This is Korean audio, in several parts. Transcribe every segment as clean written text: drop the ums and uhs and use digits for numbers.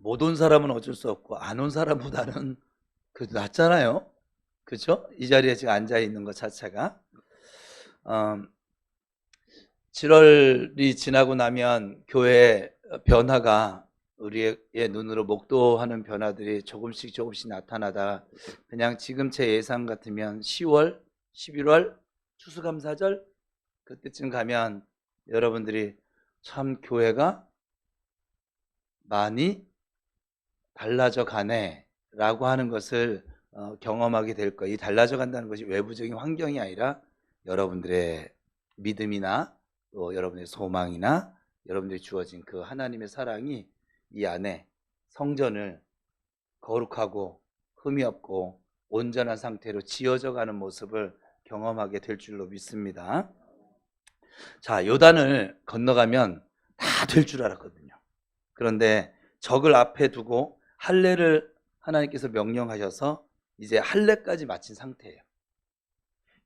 못 온 사람은 어쩔 수 없고 안 온 사람보다는 그래도 낫잖아요. 그렇죠? 이 자리에 지금 앉아 있는 것 자체가 7월이 지나고 나면 교회 변화가 우리의 눈으로 목도하는 변화들이 조금씩 나타나다 그냥 지금 제 예상 같으면 10월, 11월 추수감사절 그때쯤 가면 여러분들이 참 교회가 많이 달라져 가네 라고 하는 것을 경험하게 될 거예요. 이 달라져 간다는 것이 외부적인 환경이 아니라 여러분들의 믿음이나 또 여러분의 소망이나 여러분들이 주어진 그 하나님의 사랑이 이 안에 성전을 거룩하고 흠이 없고 온전한 상태로 지어져 가는 모습을 경험하게 될 줄로 믿습니다. 자, 요단을 건너가면 다 될 줄 알았거든요. 그런데 적을 앞에 두고 할례를 하나님께서 명령하셔서 이제 할례까지 마친 상태예요.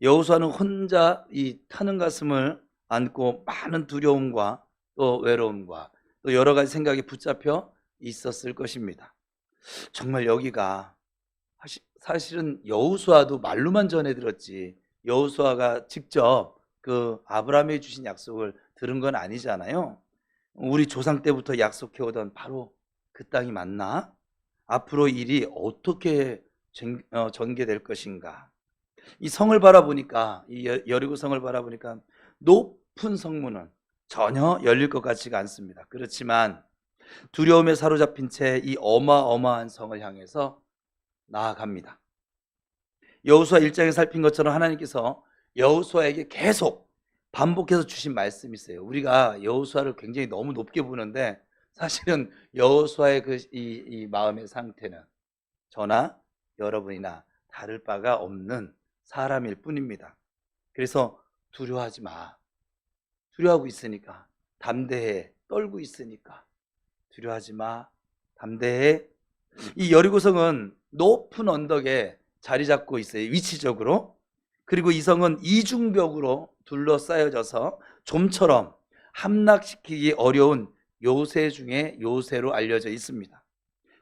여호수아는 혼자 이 타는 가슴을 안고 많은 두려움과 또 외로움과 또 여러 가지 생각이 붙잡혀 있었을 것입니다. 정말 여기가 사실은 여호수아도 말로만 전해 들었지 여호수아가 직접 그 아브라함이 주신 약속을 들은 건 아니잖아요. 우리 조상 때부터 약속해 오던 바로 그 땅이 맞나? 앞으로 일이 어떻게 전개될 것인가? 이 성을 바라보니까 이 여리고 성을 바라보니까 높은 성문은 전혀 열릴 것 같지가 않습니다. 그렇지만 두려움에 사로잡힌 채 이 어마어마한 성을 향해서 나아갑니다. 여호수아 1장에 살핀 것처럼 하나님께서 여호수아에게 계속 반복해서 주신 말씀이 있어요. 우리가 여호수아를 굉장히 너무 높게 보는데 사실은 여호수아의 이 마음의 상태는 저나 여러분이나 다를 바가 없는 사람일 뿐입니다. 그래서 두려워하지 마. 두려워하고 있으니까 담대해. 떨고 있으니까 두려워하지 마. 담대해. 이 여리고성은 높은 언덕에 자리 잡고 있어요. 위치적으로. 그리고 이 성은 이중벽으로 둘러싸여져서 좀처럼 함락시키기 어려운 요새 중에 요새로 알려져 있습니다.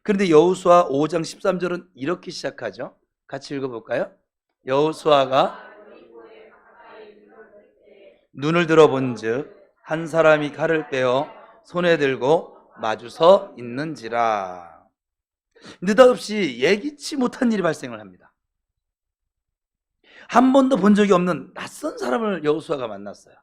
그런데 여호수아 5장 13절은 이렇게 시작하죠. 같이 읽어볼까요? 여호수아가 눈을 들어본즉 한 사람이 칼을 빼어 손에 들고 마주서 있는지라. 느닷없이 예기치 못한 일이 발생을 합니다. 한 번도 본 적이 없는 낯선 사람을 여호수아가 만났어요.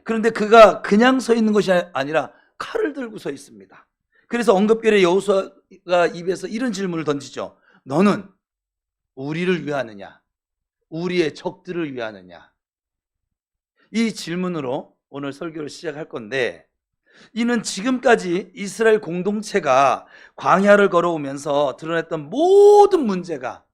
그런데 그가 그냥 서 있는 것이 아니라 칼을 들고 서 있습니다. 그래서 언급결에 여호수아가 입에서 이런 질문을 던지죠. 너는 우리를 위하느냐? 우리의 적들을 위하느냐? 이 질문으로 오늘 설교를 시작할 건데, 이는 지금까지 이스라엘 공동체가 광야를 걸어오면서 드러냈던 모든 문제가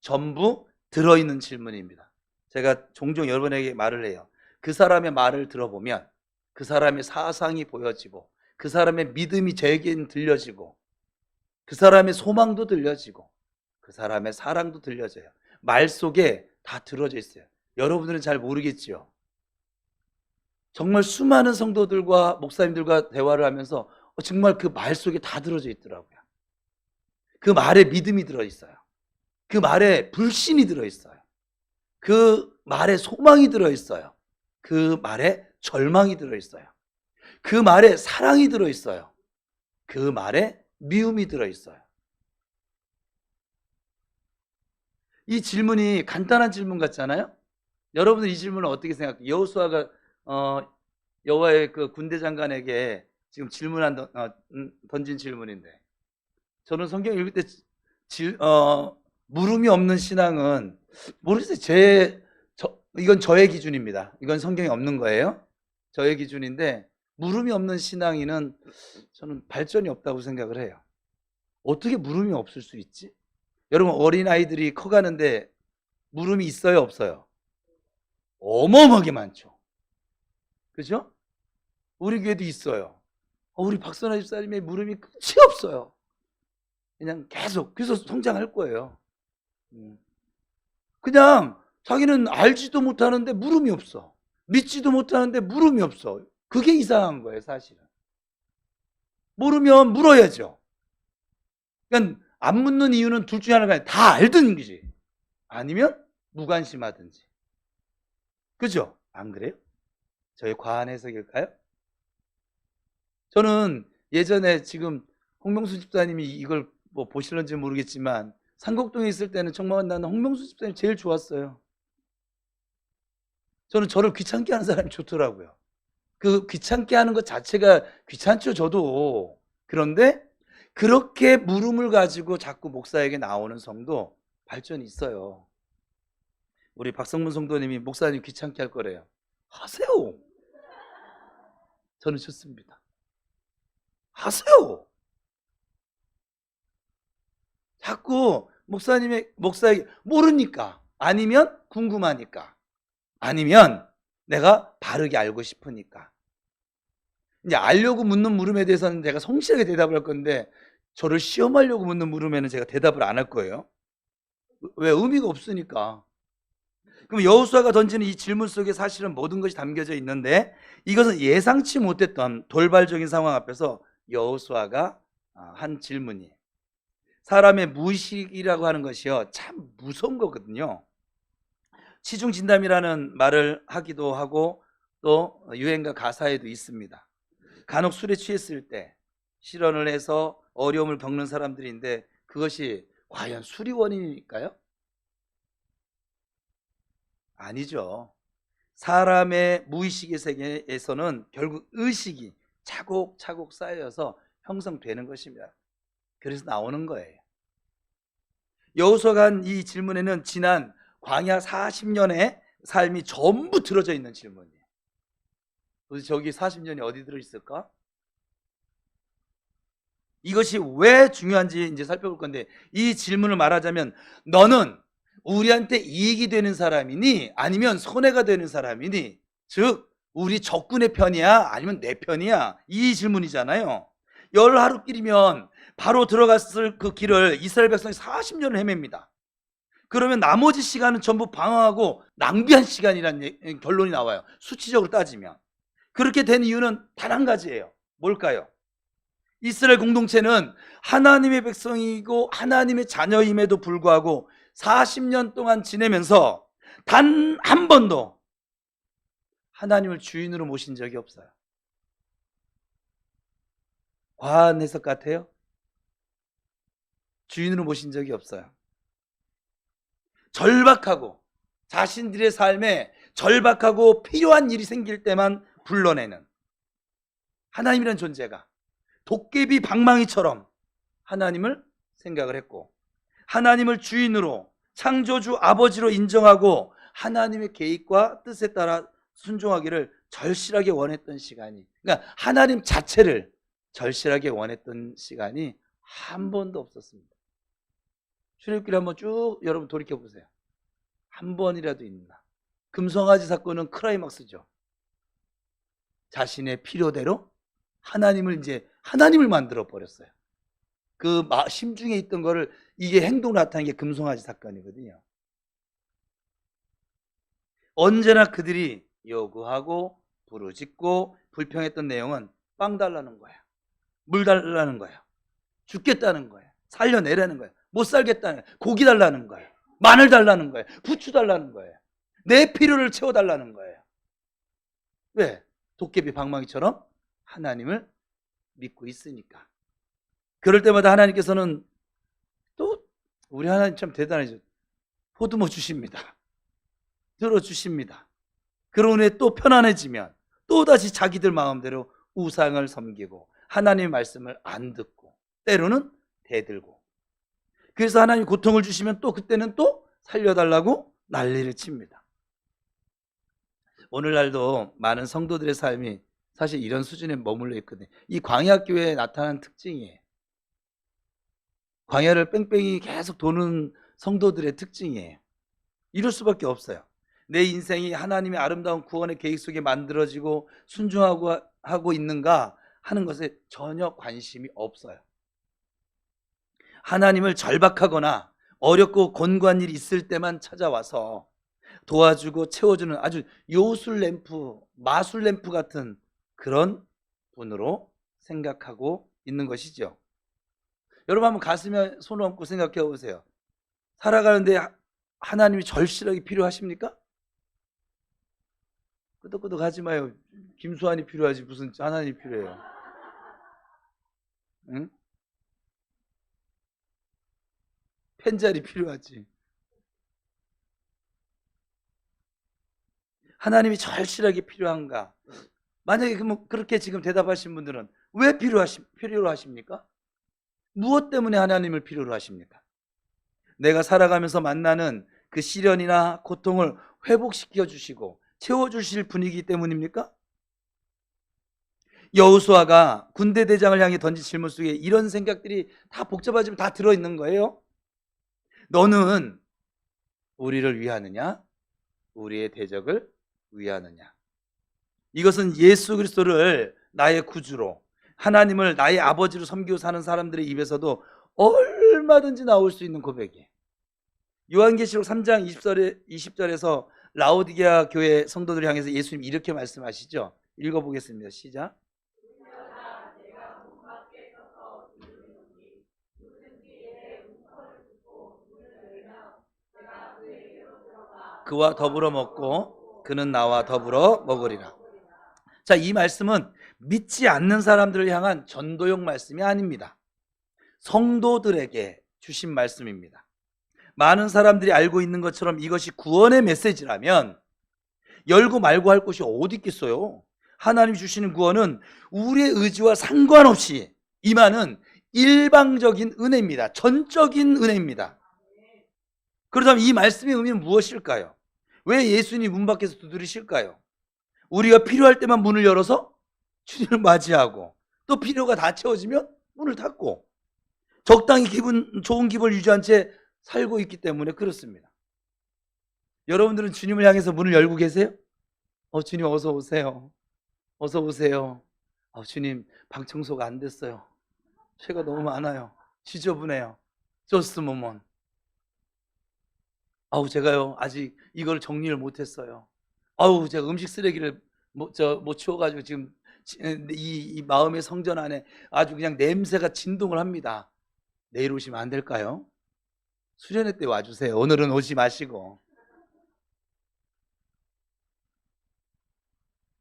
전부 들어있는 질문입니다. 제가 종종 여러분에게 말을 해요. 그 사람의 말을 들어보면 그 사람의 사상이 보여지고 그 사람의 믿음이 저에게는 들려지고 그 사람의 소망도 들려지고 그 사람의 사랑도 들려져요. 말 속에 다 들어져 있어요. 여러분들은 잘 모르겠지요. 정말 수많은 성도들과 목사님들과 대화를 하면서 정말 그 말 속에 다 들어져 있더라고요. 그 말에 믿음이 들어있어요. 그 말에 불신이 들어있어요. 그 말에 소망이 들어있어요. 그 말에 절망이 들어있어요. 그 말에 사랑이 들어있어요. 그 말에 미움이 들어있어요. 이 질문이 간단한 질문 같잖아요. 여러분들 이 질문을 어떻게 생각해요? 여호수아가 여호와의 그 군대 장관에게 지금 던진 질문인데, 저는 성경 읽을 때 물음이 없는 신앙은 모르겠어요. 이건 저의 기준입니다. 이건 성경에 없는 거예요. 저의 기준인데 물음이 없는 신앙인은 저는 발전이 없다고 생각을 해요. 어떻게 물음이 없을 수 있지? 여러분, 어린아이들이 커가는데 물음이 있어요, 없어요? 어마어마하게 많죠. 그죠? 우리 교회도 있어요. 우리 박선아 집사님의 물음이 끝이 없어요. 그냥 계속. 그래서 성장할 거예요. 그냥 자기는 알지도 못하는데 물음이 없어. 믿지도 못하는데 물음이 없어. 그게 이상한 거예요, 사실은. 모르면 물어야죠. 그러니까 안 묻는 이유는 둘 중에 하나가 다 알든 거지. 아니면 무관심하든지. 그죠? 안 그래요? 저의 과한 해석일까요? 저는 예전에 지금 홍명수 집사님이 이걸 뭐 보실런지 모르겠지만 산곡동에 있을 때는 정말 나는 홍명수 집사님 제일 좋았어요. 저는 저를 귀찮게 하는 사람이 좋더라고요. 그 귀찮게 하는 것 자체가 귀찮죠, 저도. 그런데 그렇게 물음을 가지고 자꾸 목사에게 나오는 성도 발전이 있어요. 우리 박성문 성도님이 목사님 귀찮게 할 거래요. 하세요. 저는 좋습니다. 하세요. 자꾸 목사에게 모르니까, 아니면 궁금하니까, 아니면 내가 바르게 알고 싶으니까. 이제 알려고 묻는 물음에 대해서는 제가 성실하게 대답을 할 건데, 저를 시험하려고 묻는 물음에는 제가 대답을 안 할 거예요. 왜? 의미가 없으니까. 그럼 여호수아가 던지는 이 질문 속에 사실은 모든 것이 담겨져 있는데, 이것은 예상치 못했던 돌발적인 상황 앞에서 여호수아가 한 질문이에요. 사람의 무의식이라고 하는 것이요, 참 무서운 거거든요. 치중진담이라는 말을 하기도 하고 또 유행가 가사에도 있습니다. 간혹 술에 취했을 때 실언을 해서 어려움을 겪는 사람들인데, 그것이 과연 술이 원인일까요? 아니죠. 사람의 무의식의 세계에서는 결국 의식이 차곡차곡 쌓여서 형성되는 것입니다. 그래서 나오는 거예요. 여호수아가 한 이 질문에는 지난 광야 40년의 삶이 전부 들어져 있는 질문이에요. 도대체 저기 40년이 어디 들어있을까? 이것이 왜 중요한지 이제 살펴볼 건데, 이 질문을 말하자면 너는 우리한테 이익이 되는 사람이니 아니면 손해가 되는 사람이니, 즉 우리 적군의 편이야 아니면 내 편이야, 이 질문이잖아요. 열 하루길이면 바로 들어갔을 그 길을 이스라엘 백성이 40년을 헤맵니다. 그러면 나머지 시간은 전부 방황하고 낭비한 시간이라는 결론이 나와요, 수치적으로 따지면. 그렇게 된 이유는 단 한 가지예요. 뭘까요? 이스라엘 공동체는 하나님의 백성이고 하나님의 자녀임에도 불구하고 40년 동안 지내면서 단 한 번도 하나님을 주인으로 모신 적이 없어요. 과한 해석 같아요? 주인으로 모신 적이 없어요. 절박하고, 자신들의 삶에 절박하고 필요한 일이 생길 때만 불러내는 하나님이라는 존재가 도깨비 방망이처럼 하나님을 생각을 했고, 하나님을 주인으로, 창조주 아버지로 인정하고 하나님의 계획과 뜻에 따라 순종하기를 절실하게 원했던 시간이, 그러니까 하나님 자체를 절실하게 원했던 시간이 한 번도 없었습니다. 출애굽기를 한번 쭉 여러분 돌이켜 보세요. 한 번이라도 있나? 금송아지 사건은 크라이막스죠. 자신의 필요대로 하나님을 만들어 버렸어요. 그 심중에 있던 거를, 이게 행동으로 나타나는 게 금송아지 사건이거든요. 언제나 그들이 요구하고 부르짖고 불평했던 내용은 빵 달라는 거야, 물 달라는 거야, 죽겠다는 거야, 살려내라는 거야, 못 살겠다는 거야, 고기 달라는 거야, 마늘 달라는 거야, 부추 달라는 거예요. 내 필요를 채워달라는 거예요. 왜? 도깨비 방망이처럼 하나님을 믿고 있으니까. 그럴 때마다 하나님께서는 또, 우리 하나님 참 대단하죠, 보듬어 주십니다. 들어주십니다. 그런 후에 또 편안해지면 또다시 자기들 마음대로 우상을 섬기고 하나님의 말씀을 안 듣고 때로는 대들고, 그래서 하나님이 고통을 주시면 또 그때는 또 살려달라고 난리를 칩니다. 오늘날도 많은 성도들의 삶이 사실 이런 수준에 머물러 있거든요. 이 광야교회에 나타난 특징이에요. 광야를 뺑뺑이 계속 도는 성도들의 특징이에요. 이럴 수밖에 없어요. 내 인생이 하나님의 아름다운 구원의 계획 속에 만들어지고 순종하고 있는가 하는 것에 전혀 관심이 없어요. 하나님을 절박하거나 어렵고 곤고한 일이 있을 때만 찾아와서 도와주고 채워주는 아주 요술 램프, 마술 램프 같은 그런 분으로 생각하고 있는 것이죠. 여러분 한번 가슴에 손을 얹고 생각해 보세요. 살아가는데 하나님이 절실하게 필요하십니까? 끄덕끄덕 하지 마요. 김수환이 필요하지 무슨 하나님이 필요해요. 응? 펜자리 필요하지. 하나님이 절실하게 필요한가? 만약에 그렇게 지금 대답하신 분들은 왜 필요로 하십니까? 무엇 때문에 하나님을 필요로 하십니까? 내가 살아가면서 만나는 그 시련이나 고통을 회복시켜 주시고 채워주실 분이기 때문입니까? 여호수아가 군대 대장을 향해 던진 질문 속에 이런 생각들이 다 복잡하지만 다 들어있는 거예요. 너는 우리를 위하느냐? 우리의 대적을 위하느냐? 이것은 예수 그리스도를 나의 구주로, 하나님을 나의 아버지로 섬기고 사는 사람들의 입에서도 얼마든지 나올 수 있는 고백이에요. 요한계시록 3장 20절에서 라오디게아 교회 성도들을 향해서 예수님 이렇게 말씀하시죠. 읽어보겠습니다. 시작. 그와 더불어 먹고 그는 나와 더불어 먹으리라. 자, 이 말씀은 믿지 않는 사람들을 향한 전도용 말씀이 아닙니다. 성도들에게 주신 말씀입니다. 많은 사람들이 알고 있는 것처럼 이것이 구원의 메시지라면 열고 말고 할 곳이 어디 있겠어요? 하나님이 주시는 구원은 우리의 의지와 상관없이 임하는 일방적인 은혜입니다. 전적인 은혜입니다. 그렇다면 이 말씀의 의미는 무엇일까요? 왜 예수님이 문 밖에서 두드리실까요? 우리가 필요할 때만 문을 열어서 주님을 맞이하고 또 필요가 다 채워지면 문을 닫고 적당히 좋은 기분을 유지한 채 살고 있기 때문에 그렇습니다. 여러분들은 주님을 향해서 문을 열고 계세요? 주님 어서 오세요. 어서 오세요. 주님 방 청소가 안 됐어요. 죄가 너무 많아요. 지저분해요. Just a moment. 제가요 아직 이걸 정리를 못했어요. 제가 음식 쓰레기를 못 치워가지고 지금 이 마음의 성전 안에 아주 그냥 냄새가 진동을 합니다. 내일 오시면 안 될까요? 수련회 때 와주세요. 오늘은 오지 마시고.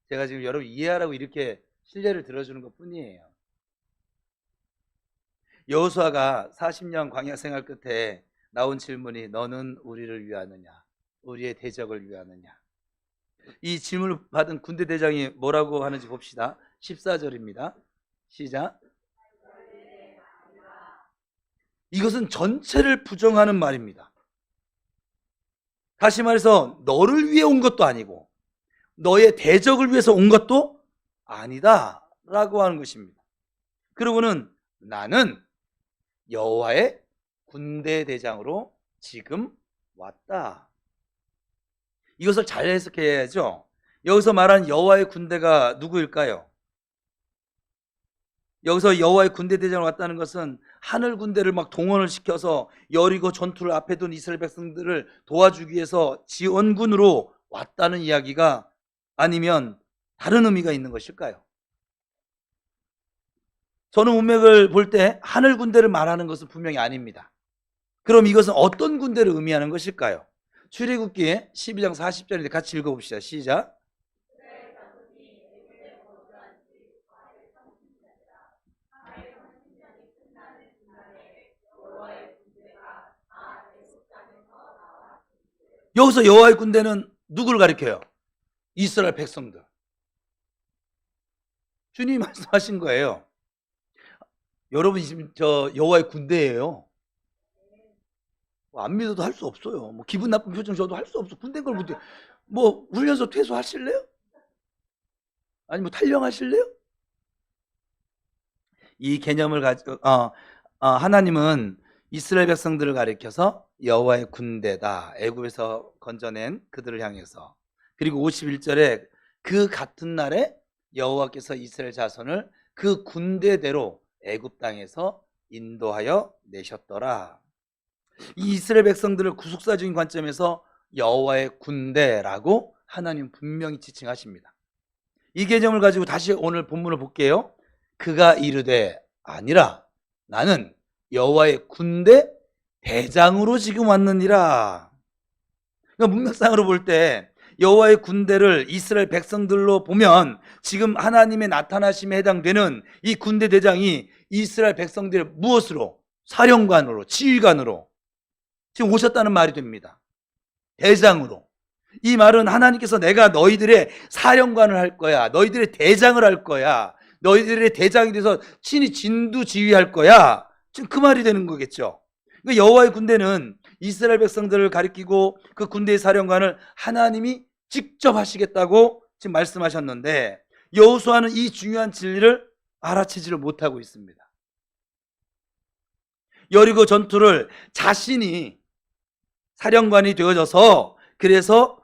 제가 지금 여러분 이해하라고 이렇게 신뢰를 들어주는 것 뿐이에요. 여호수아가 40년 광야 생활 끝에 나온 질문이 너는 우리를 위하느냐? 우리의 대적을 위하느냐? 이 질문을 받은 군대 대장이 뭐라고 하는지 봅시다. 14절입니다. 시작. 이것은 전체를 부정하는 말입니다. 다시 말해서 너를 위해 온 것도 아니고 너의 대적을 위해서 온 것도 아니다 라고 하는 것입니다. 그러고는 나는 여호와의 군대 대장으로 지금 왔다. 이것을 잘 해석해야죠. 여기서 말하는 여호와의 군대가 누구일까요? 여기서 여호와의 군대 대장으로 왔다는 것은 하늘 군대를 막 동원을 시켜서 여리고 전투를 앞에 둔 이스라엘 백성들을 도와주기 위해서 지원군으로 왔다는 이야기가 아니면 다른 의미가 있는 것일까요? 저는 문맥을 볼 때 하늘 군대를 말하는 것은 분명히 아닙니다. 그럼 이것은 어떤 군대를 의미하는 것일까요? 출애굽기 12장 40절인데 같이 읽어봅시다. 시작. 여기서 여호와의 군대는 누구를 가리켜요? 이스라엘 백성들. 주님이 말씀하신 거예요. 여러분이 지금 저 여호와의 군대예요. 안 믿어도 할 수 없어요. 기분 나쁜 표정 줘도 할 수 없어. 군대인 걸 못해. 훈련소 퇴소하실래요? 아니 탈영하실래요? 이 개념을 가지고 하나님은 이스라엘 백성들을 가리켜서 여호와의 군대다. 애굽에서 건져낸 그들을 향해서. 그리고 51절에 그 같은 날에 여호와께서 이스라엘 자손을 그 군대대로 애굽 땅에서 인도하여 내셨더라. 이 이스라엘 백성들을 구속사적인 관점에서 여호와의 군대라고 하나님 분명히 지칭하십니다. 이 개념을 가지고 다시 오늘 본문을 볼게요. 그가 이르되 아니라 나는 여호와의 군대 대장으로 지금 왔느니라. 그러니까 문맥상으로 볼 때 여호와의 군대를 이스라엘 백성들로 보면 지금 하나님의 나타나심에 해당되는 이 군대 대장이 이스라엘 백성들의 무엇으로? 사령관으로, 지휘관으로 지금 오셨다는 말이 됩니다. 대장으로. 이 말은 하나님께서 내가 너희들의 사령관을 할 거야, 너희들의 대장을 할 거야, 너희들의 대장이 돼서 친히 진두지휘할 거야, 지금 그 말이 되는 거겠죠. 그러니까 여호와의 군대는 이스라엘 백성들을 가리키고 그 군대의 사령관을 하나님이 직접 하시겠다고 지금 말씀하셨는데, 여호수아는 이 중요한 진리를 알아채지를 못하고 있습니다. 여리고 전투를 자신이 사령관이 되어져서 그래서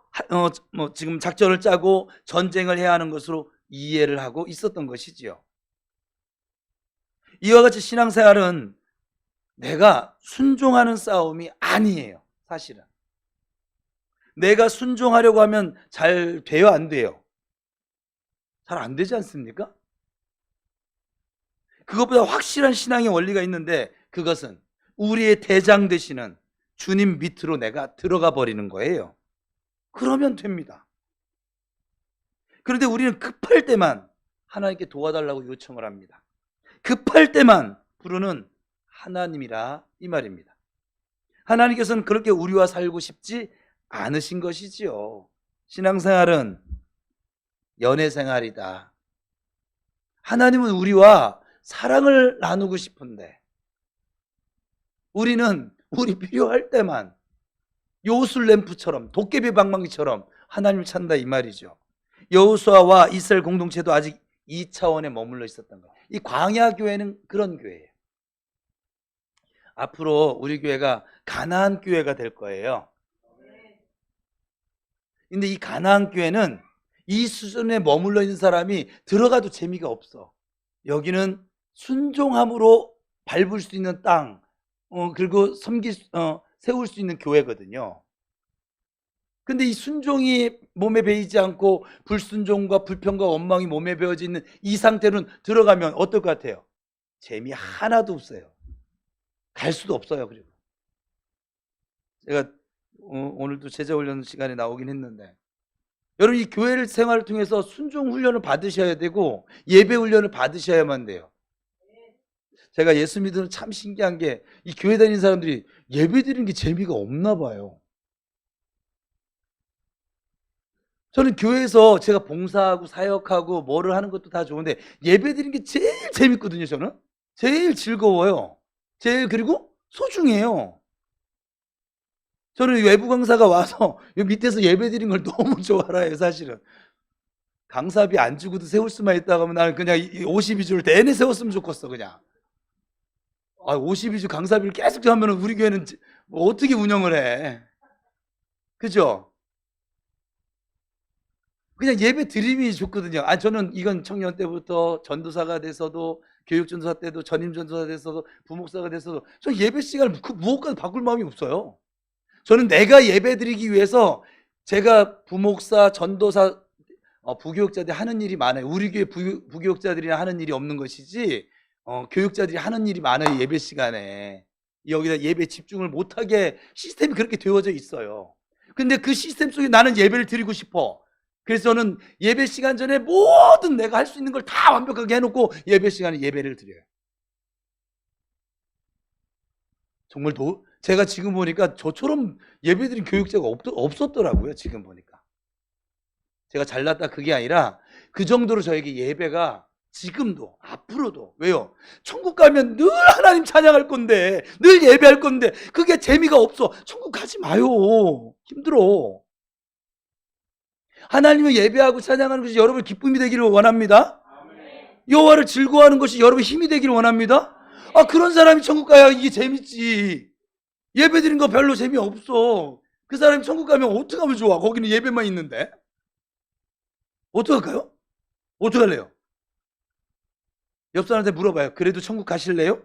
지금 작전을 짜고 전쟁을 해야 하는 것으로 이해를 하고 있었던 것이지요. 이와 같이 신앙생활은 내가 순종하는 싸움이 아니에요. 사실은 내가 순종하려고 하면 잘 돼요, 안 돼요? 잘 안 되지 않습니까? 그것보다 확실한 신앙의 원리가 있는데, 그것은 우리의 대장 되시는 주님 밑으로 내가 들어가 버리는 거예요. 그러면 됩니다. 그런데 우리는 급할 때만 하나님께 도와달라고 요청을 합니다. 급할 때만 부르는 하나님이라 이 말입니다. 하나님께서는 그렇게 우리와 살고 싶지 않으신 것이지요. 신앙생활은 연애생활이다. 하나님은 우리와 사랑을 나누고 싶은데 우리는 우리 필요할 때만 요술램프처럼, 도깨비 방망이처럼 하나님을 찾는다 이 말이죠. 여호수아와 이스라엘 공동체도 아직 2차원에 머물러 있었던 거예요. 이 광야 교회는 그런 교회예요. 앞으로 우리 교회가 가나안 교회가 될 거예요. 근데 이 가나안 교회는 이 수준에 머물러 있는 사람이 들어가도 재미가 없어. 여기는 순종함으로 밟을 수 있는 땅, 그리고 세울 수 있는 교회거든요. 근데 이 순종이 몸에 배이지 않고 불순종과 불평과 원망이 몸에 배어져 있는 이 상태로는 들어가면 어떨 것 같아요? 재미 하나도 없어요. 갈 수도 없어요. 그리고 제가 오늘도 제자훈련 시간에 나오긴 했는데, 여러분 이 교회를 생활을 통해서 순종 훈련을 받으셔야 되고 예배 훈련을 받으셔야만 돼요. 제가 예수 믿으면 참 신기한 게 이 교회 다니는 사람들이 예배 드리는 게 재미가 없나 봐요. 저는 교회에서 제가 봉사하고 사역하고 뭐를 하는 것도 다 좋은데 예배 드리는 게 제일 재밌거든요. 저는 제일 즐거워요. 제일 그리고 소중해요. 저는 외부 강사가 와서 밑에서 예배 드리는 걸 너무 좋아해요. 사실은 강사비 안 주고도 세울 수만 있다고 하면 나는 그냥 52주를 내내 세웠으면 좋겠어. 그냥 52주 강사비를 계속 하면 우리 교회는 뭐 어떻게 운영을 해? 그죠? 그냥 예배 드림이 좋거든요. 저는 이건 청년 때부터 전도사가 돼서도, 교육전도사 때도, 전임전도사 돼서도, 부목사가 돼서도 저 예배 시간을 그 무엇과도 바꿀 마음이 없어요. 저는 내가 예배 드리기 위해서, 제가 부목사, 전도사, 부교육자들이 하는 일이 많아요. 우리 교회 부교육자들이 하는 일이 없는 것이지 교육자들이 하는 일이 많아요. 예배 시간에 여기다 예배 집중을 못하게 시스템이 그렇게 되어져 있어요. 근데 그 시스템 속에 나는 예배를 드리고 싶어. 그래서 저는 예배 시간 전에 모든 내가 할 수 있는 걸 다 완벽하게 해놓고 예배 시간에 예배를 드려요. 정말 제가 지금 보니까 저처럼 예배드린 교육자가 없었더라고요. 지금 보니까 제가 잘났다 그게 아니라 그 정도로 저에게 예배가 지금도 앞으로도, 왜요? 천국 가면 늘 하나님 찬양할 건데, 늘 예배할 건데 그게 재미가 없어. 천국 가지 마요. 힘들어. 하나님을 예배하고 찬양하는 것이 여러분의 기쁨이 되기를 원합니다. 여호와를 즐거워하는 것이 여러분의 힘이 되기를 원합니다. 그런 사람이 천국 가야 이게 재밌지. 예배 드리는 거 별로 재미없어. 그 사람이 천국 가면 어떻게 하면 좋아? 거기는 예배만 있는데. 어떡할까요? 어떡할래요? 옆 사람한테 물어봐요. 그래도 천국 가실래요?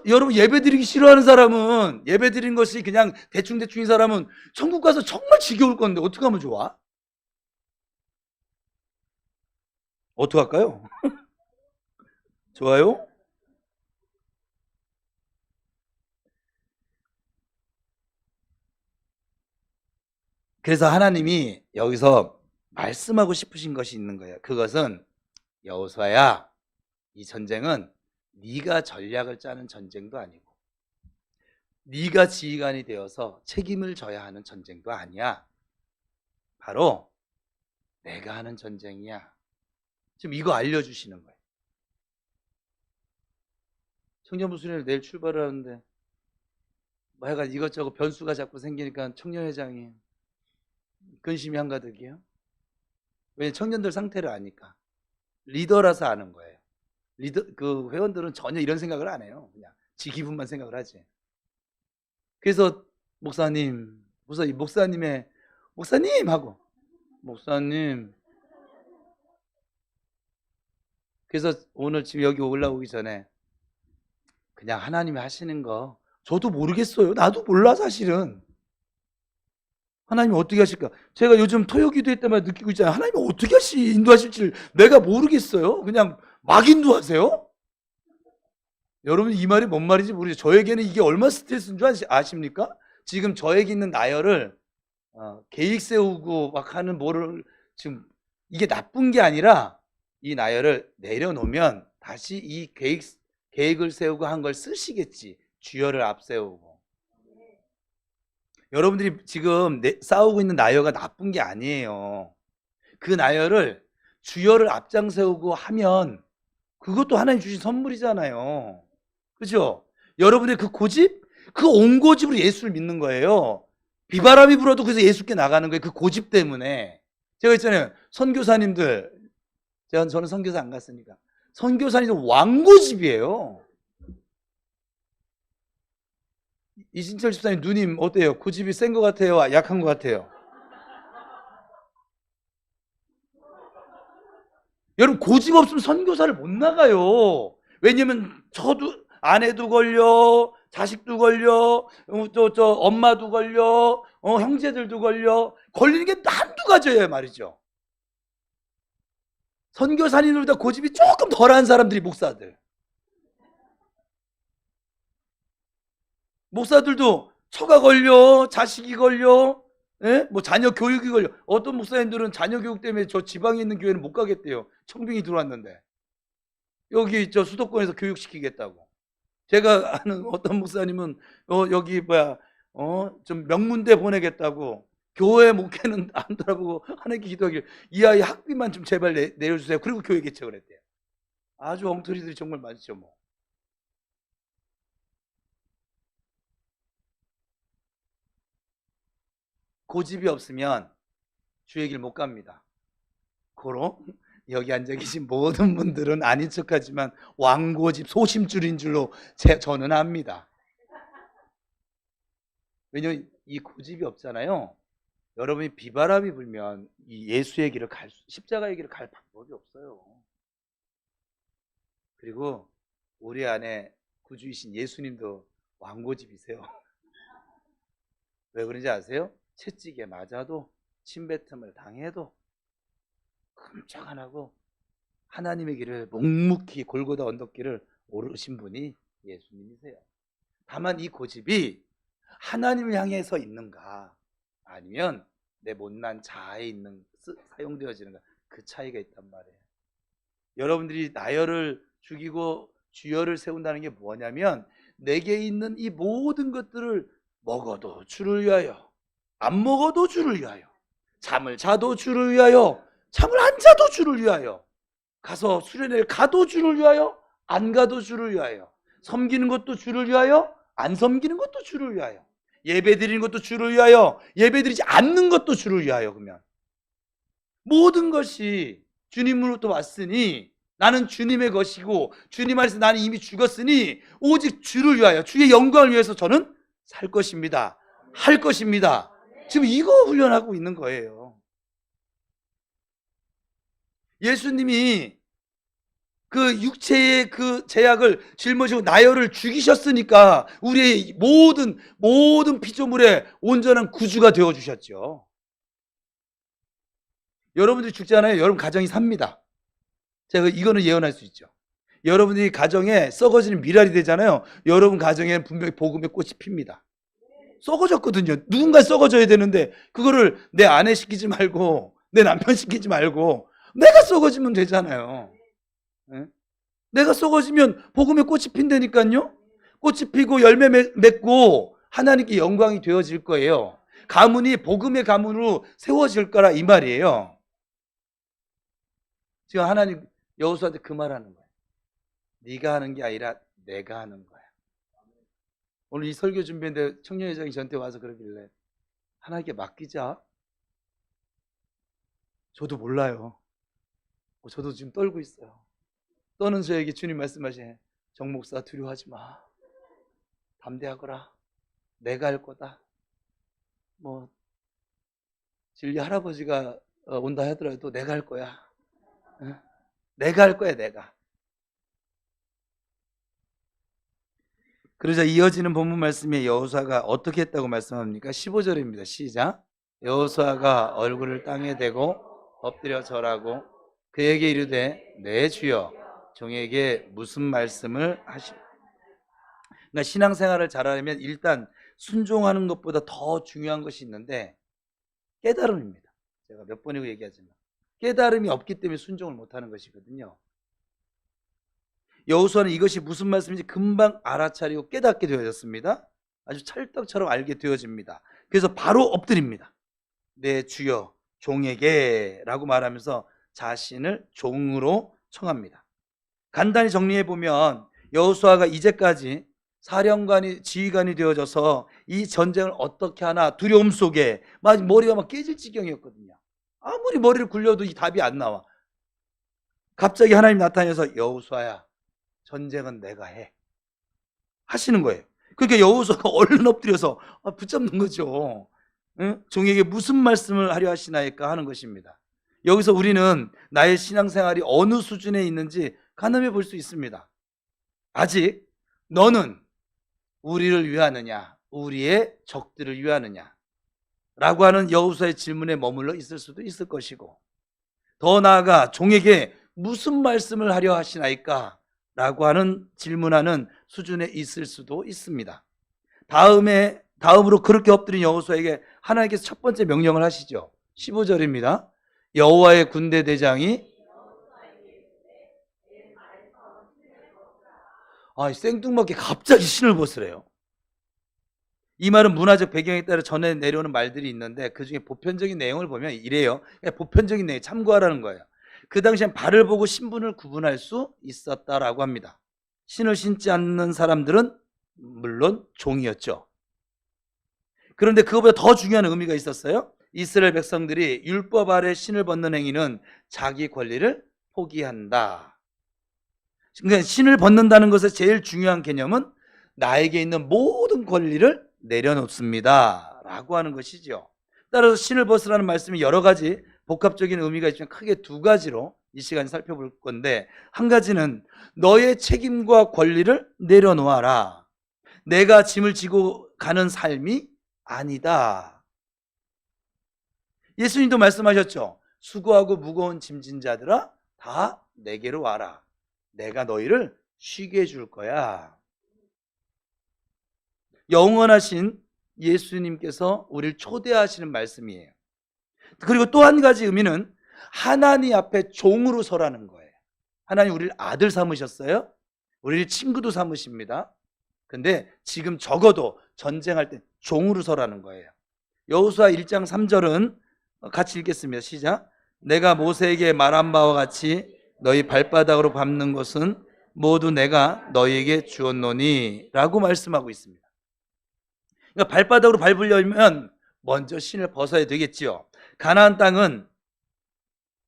여러분 예배 드리기 싫어하는 사람은, 예배 드리는 것이 그냥 대충대충인 사람은 천국 가서 정말 지겨울 건데 어떻게 하면 좋아? 어떡할까요? 좋아요? 그래서 하나님이 여기서 말씀하고 싶으신 것이 있는 거예요. 그것은 여호수아야, 이 전쟁은 네가 전략을 짜는 전쟁도 아니고 네가 지휘관이 되어서 책임을 져야 하는 전쟁도 아니야. 바로 내가 하는 전쟁이야. 지금 이거 알려주시는 거예요. 청년부 수련회 내일 출발을 하는데 뭐 해가 이것저것 변수가 자꾸 생기니까 청년회장이 근심이 한가득이에요. 왜냐면 청년들 상태를 아니까. 리더라서 아는 거예요. 리더, 그 회원들은 전혀 이런 생각을 안 해요. 그냥 지 기분만 생각을 하지. 그래서 목사님의 목사님 하고 목사님. 그래서 오늘 지금 여기 올라오기 전에 그냥 하나님이 하시는 거 저도 모르겠어요. 나도 몰라 사실은. 하나님이 어떻게 하실까? 제가 요즘 토요기도회 때마다 느끼고 있잖아요. 하나님이 어떻게 인도하실지 내가 모르겠어요. 그냥 막 인도하세요. 여러분 이 말이 뭔 말인지 모르죠. 저에게는 이게 얼마나 스트레스인 줄 아십니까? 지금 저에게 있는 나열을 계획 세우고 막 하는 뭐를 지금 이게 나쁜 게 아니라 이 나열을 내려놓으면 다시 이 계획을 세우고 한 걸 쓰시겠지. 주열을 앞세우고. 여러분들이 지금 싸우고 있는 나열가 나쁜 게 아니에요. 그 나열을 주열을 앞장 세우고 하면 그것도 하나님 주신 선물이잖아요. 그죠? 여러분의 그 고집? 그 온 고집으로 예수를 믿는 거예요. 비바람이 불어도 그래서 예수께 나가는 거예요. 그 고집 때문에. 제가 있잖아요. 선교사님들, 저는 선교사 안 갔으니까. 선교사님들 왕고집이에요. 이진철 집사님 누님 어때요? 고집이 센 것 같아요? 약한 것 같아요? 여러분 고집 없으면 선교사를 못 나가요. 왜냐면 저도 아내도 걸려, 자식도 걸려, 저 엄마도 걸려, 형제들도 걸리는 게 한두 가지예요 말이죠. 선교사님들보다 고집이 조금 덜한 사람들이 목사들도 처가 걸려, 자식이 걸려, 예? 뭐 자녀 교육이 걸려. 어떤 목사님들은 자녀 교육 때문에 저 지방에 있는 교회는 못 가겠대요. 청빙이 들어왔는데 여기 저 수도권에서 교육시키겠다고. 제가 아는 어떤 목사님은 여기 좀 명문대 보내겠다고 교회 목회는 안 돌아보고 하나님께 기도하길 이 아이 학비만 좀 제발 내려주세요. 그리고 교회 개척을 했대요. 아주 엉터리들이 정말 많죠 뭐. 고집이 없으면 주의 길 못 갑니다. 고로 여기 앉아 계신 모든 분들은 아닌 척하지만 왕고집 소심줄인 줄로 저는 압니다. 왜냐면 이 고집이 없잖아요. 여러분이 비바람이 불면 이 예수의 길을 십자가의 길을 갈 방법이 없어요. 그리고 우리 안에 구주이신 예수님도 왕고집이세요. 왜 그런지 아세요? 채찍에 맞아도 침뱉음을 당해도 끔찍 안 하고 하나님의 길을 묵묵히 골고다 언덕길을 오르신 분이 예수님이세요. 다만 이 고집이 하나님을 향해서 있는가 아니면 내 못난 자아에 사용되어지는가, 그 차이가 있단 말이에요. 여러분들이 나열을 죽이고 주열을 세운다는 게 뭐냐면 내게 있는 이 모든 것들을 먹어도 주를 위하여, 안 먹어도 주를 위하여, 잠을 자도 주를 위하여, 잠을 안 자도 주를 위하여, 가서 수련회를 가도 주를 위하여, 안 가도 주를 위하여, 섬기는 것도 주를 위하여, 안 섬기는 것도 주를 위하여, 예배 드리는 것도 주를 위하여, 예배 드리지 않는 것도 주를 위하여. 그러면 모든 것이 주님으로부터 왔으니 나는 주님의 것이고 주님 안에서 나는 이미 죽었으니 오직 주를 위하여, 주의 영광을 위해서 저는 살 것입니다. 할 것입니다. 지금 이거 훈련하고 있는 거예요. 예수님이 그 육체의 그 제약을 짊어지고 나열을 죽이셨으니까 우리의 모든 피조물의 온전한 구주가 되어주셨죠. 여러분들이 죽잖아요. 여러분 가정이 삽니다. 제가 이거는 예언할 수 있죠. 여러분들이 가정에 썩어지는 미랄이 되잖아요. 여러분 가정에는 분명히 복음의 꽃이 핍니다. 썩어졌거든요. 누군가 썩어져야 되는데 그거를 내 아내 시키지 말고 내 남편 시키지 말고 내가 썩어지면 되잖아요. 네? 내가 썩어지면 복음의 꽃이 핀다니까요. 꽃이 피고 열매 맺고 하나님께 영광이 되어질 거예요. 가문이 복음의 가문으로 세워질 거라 이 말이에요. 지금 하나님 여호수아한테 그 말하는 거예요. 네가 하는 게 아니라 내가 하는 거야. 오늘 이 설교 준비했는데 청년회장이 저한테 와서 그러길래 하나님께 맡기자. 저도 몰라요. 저도 지금 떨고 있어요. 떠는 저에게 주님 말씀하시네. 정 목사 두려워하지 마. 담대하거라. 내가 할 거다. 뭐 진리 할아버지가 온다 하더라도 내가 할 거야. 내가 할 거야, 내가. 그러자 이어지는 본문 말씀에 여호수아가 어떻게 했다고 말씀합니까? 15절입니다. 시작. 여호수아가 얼굴을 땅에 대고 엎드려 절하고 그에게 이르되 내 주여 종에게 무슨 말씀을 하시오. 그러니까 신앙생활을 잘하려면 일단 순종하는 것보다 더 중요한 것이 있는데 깨달음입니다. 제가 몇 번이고 얘기하지만 깨달음이 없기 때문에 순종을 못하는 것이거든요. 여호수아는 이것이 무슨 말씀인지 금방 알아차리고 깨닫게 되어졌습니다. 아주 찰떡처럼 알게 되어집니다. 그래서 바로 엎드립니다. 내 주여 종에게 라고 말하면서 자신을 종으로 청합니다. 간단히 정리해보면 여호수아가 이제까지 사령관이 지휘관이 되어져서 이 전쟁을 어떻게 하나 두려움 속에 막 머리가 막 깨질 지경이었거든요. 아무리 머리를 굴려도 이 답이 안 나와. 갑자기 하나님 나타나서 여호수아야 전쟁은 내가 해 하시는 거예요. 그러니까 여호수아가 얼른 엎드려서 붙잡는 거죠. 응? 종에게 무슨 말씀을 하려 하시나이까 하는 것입니다. 여기서 우리는 나의 신앙생활이 어느 수준에 있는지 가늠해 볼 수 있습니다. 아직 너는 우리를 위하느냐 우리의 적들을 위하느냐 라고 하는 여호수아의 질문에 머물러 있을 수도 있을 것이고, 더 나아가 종에게 무슨 말씀을 하려 하시나이까 라고 하는 질문하는 수준에 있을 수도 있습니다. 다음으로 그렇게 엎드린 여호수아에게 하나님께서 첫 번째 명령을 하시죠. 15절입니다. 여호와의 군대 대장이 생뚱맞게 갑자기 신을 벗으래요. 이 말은 문화적 배경에 따라 전해 내려오는 말들이 있는데 그 중에 보편적인 내용을 보면 이래요. 보편적인 내용 참고하라는 거예요. 그 당시엔 발을 보고 신분을 구분할 수 있었다라고 합니다. 신을 신지 않는 사람들은 물론 종이었죠. 그런데 그것보다 더 중요한 의미가 있었어요. 이스라엘 백성들이 율법 아래 신을 벗는 행위는 자기 권리를 포기한다. 그러니까 신을 벗는다는 것의 제일 중요한 개념은 나에게 있는 모든 권리를 내려놓습니다 라고 하는 것이죠. 따라서 신을 벗으라는 말씀이 여러 가지 복합적인 의미가 있지만 크게 두 가지로 이 시간에 살펴볼 건데, 한 가지는 너의 책임과 권리를 내려놓아라. 내가 짐을 지고 가는 삶이 아니다. 예수님도 말씀하셨죠. 수고하고 무거운 짐진 자들아 다 내게로 와라. 내가 너희를 쉬게 해줄 거야. 영원하신 예수님께서 우리를 초대하시는 말씀이에요. 그리고 또 한 가지 의미는 하나님 앞에 종으로 서라는 거예요. 하나님 우리를 아들 삼으셨어요. 우리를 친구도 삼으십니다. 근데 지금 적어도 전쟁할 때 종으로 서라는 거예요. 여호수아 1장 3절은 같이 읽겠습니다. 시작. 내가 모세에게 말한 바와 같이 너희 발바닥으로 밟는 것은 모두 내가 너희에게 주었노니 라고 말씀하고 있습니다. 그러니까 발바닥으로 밟으려면 먼저 신을 벗어야 되겠지요. 가나안 땅은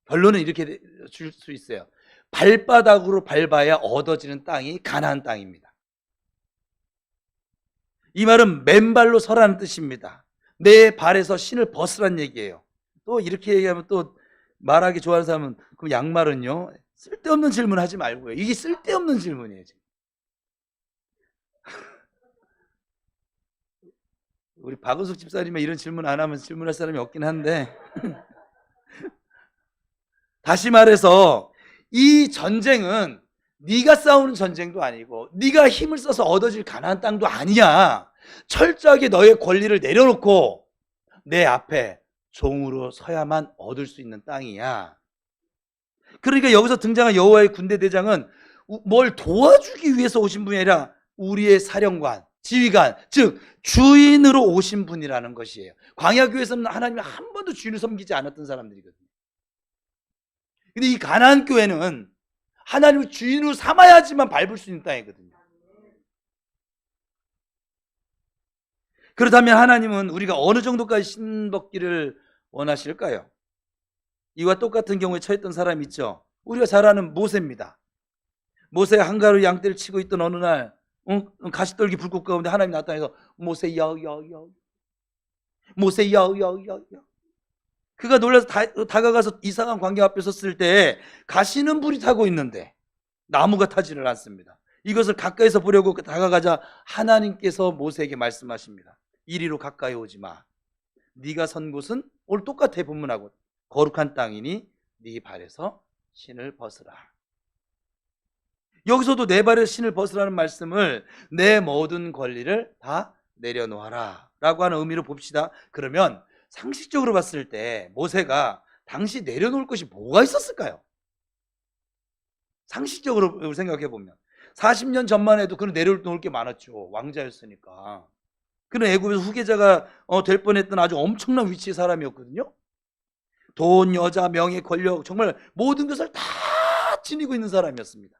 결론은 이렇게 줄 수 있어요. 발바닥으로 밟아야 얻어지는 땅이 가나안 땅입니다. 이 말은 맨발로 서라는 뜻입니다. 내 발에서 신을 벗으란 얘기예요. 또 이렇게 얘기하면 또 말하기 좋아하는 사람은 그럼 양말은요? 쓸데없는 질문 하지 말고요. 이게 쓸데없는 질문이에요. 지금. 우리 박은숙 집사님이 이런 질문 안 하면 질문할 사람이 없긴 한데 다시 말해서 이 전쟁은 네가 싸우는 전쟁도 아니고 네가 힘을 써서 얻어질 가나안 땅도 아니야. 철저하게 너의 권리를 내려놓고 내 앞에 종으로 서야만 얻을 수 있는 땅이야. 그러니까 여기서 등장한 여호와의 군대 대장은 뭘 도와주기 위해서 오신 분이 아니라 우리의 사령관, 지휘관, 즉 주인으로 오신 분이라는 것이에요. 광야교회에서는 하나님이 한 번도 주인을 섬기지 않았던 사람들이거든요. 근데 이 가나안 교회는 하나님을 주인으로 삼아야지만 밟을 수 있는 땅이거든요. 그렇다면 하나님은 우리가 어느 정도까지 신벗기를 원하실까요? 이와 똑같은 경우에 처했던 사람이 있죠. 우리가 잘 아는 모세입니다. 모세가 한가로 양떼를 치고 있던 어느 날 가시떨기 불꽃 가운데 하나님이 나타나서 모세 야야야 모세 야야야 그가 놀라서 다가가서 이상한 광야 앞에 섰을 때 가시는 불이 타고 있는데 나무가 타지를 않습니다. 이것을 가까이서 보려고 다가가자 하나님께서 모세에게 말씀하십니다. 이리로 가까이 오지 마. 네가 선 곳은 오늘 똑같아. 본문하고 거룩한 땅이니 네 발에서 신을 벗으라. 여기서도 내 발에 신을 벗으라는 말씀을 내 모든 권리를 다 내려놓아라 라고 하는 의미로 봅시다. 그러면 상식적으로 봤을 때 모세가 당시 내려놓을 것이 뭐가 있었을까요? 상식적으로 생각해 보면 40년 전만 해도 그는 내려놓을 게 많았죠. 왕자였으니까. 그는 애굽에서 후계자가 될 뻔했던 아주 엄청난 위치의 사람이었거든요. 돈, 여자, 명예, 권력 정말 모든 것을 다 지니고 있는 사람이었습니다.